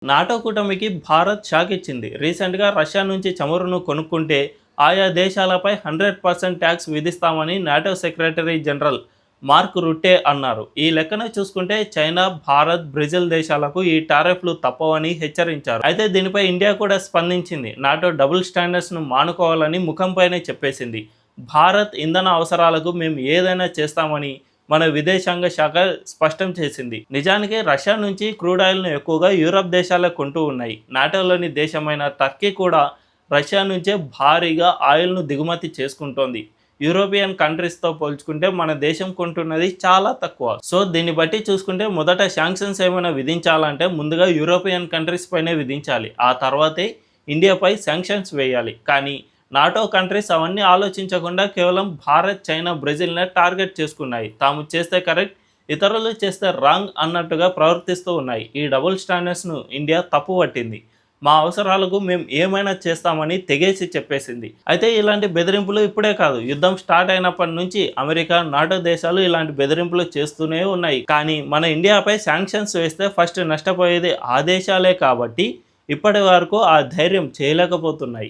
NATO కూటమికి Bharat shock ఇచ్చింది. రీసెంట్‌గా రష్యా నుంచి చమురును కొనుక్కుంటే ఆయా దేశాలపై 100% ట్యాక్స్ విధిస్తామని NATO secretary general Mark Rutte అన్నారు. ఈ లెక్కన చూసుకుంటే చైనా, భారత్, బ్రెజిల్ దేశాలకు ఈ టారిఫ్లు తప్పవని హెచ్చరించారు. అయితే దీనిపై ఇండియా కూడా స్పందించింది. నాటో డబుల్ స్టాండర్డ్స్ను మానుకోవాలని ముఖంపైనే చెప్పేసింది. భారత్ ఇంధన అవసరాలకు మేము ఏదైనా చేస్తామని మన విదేశాంగ శాఖ స్పష్టం చేసింది. నిజానికి రష్యా నుంచి క్రూడ్ ఆయిల్ను ఎక్కువగా యూరప్ దేశాలే కొంటూ ఉన్నాయి. నాటోలోని దేశమైన టర్కీ కూడా రష్యా నుంచే భారీగా ఆయిల్ను దిగుమతి చేసుకుంటోంది. యూరోపియన్ కంట్రీస్తో పోల్చుకుంటే మన దేశం కొంటున్నది చాలా తక్కువ. సో దీన్ని బట్టి చూసుకుంటే మొదట శాంక్షన్స్ ఏమైనా విధించాలంటే ముందుగా యూరోపియన్ కంట్రీస్ పైనే విధించాలి. ఆ తర్వాతే ఇండియాపై శాంక్షన్స్ వేయాలి. కానీ నాటో కంట్రీస్ అవన్నీ ఆలోచించకుండా కేవలం భారత్, చైనా, బ్రెజిల్నే టార్గెట్ చేసుకున్నాయి. తాము చేస్తే కరెక్ట్, ఇతరులు చేస్తే రాంగ్ అన్నట్టుగా ప్రవర్తిస్తూ ఉన్నాయి. ఈ డబుల్ స్టాండర్డ్స్ను ఇండియా తప్పుపట్టింది. మా అవసరాలకు మేము ఏమైనా చేస్తామని తెగేసి చెప్పేసింది. అయితే ఇలాంటి బెదిరింపులు ఇప్పుడే కాదు, యుద్ధం స్టార్ట్ అయినప్పటి నుంచి అమెరికా, నాటో దేశాలు ఇలాంటి బెదిరింపులు చేస్తూనే ఉన్నాయి. కానీ మన ఇండియాపై శాంక్షన్స్ వేస్తే ఫస్ట్ నష్టపోయేది ఆ దేశాలే కాబట్టి ఇప్పటి వరకు ఆ ధైర్యం చేయలేకపోతున్నాయి.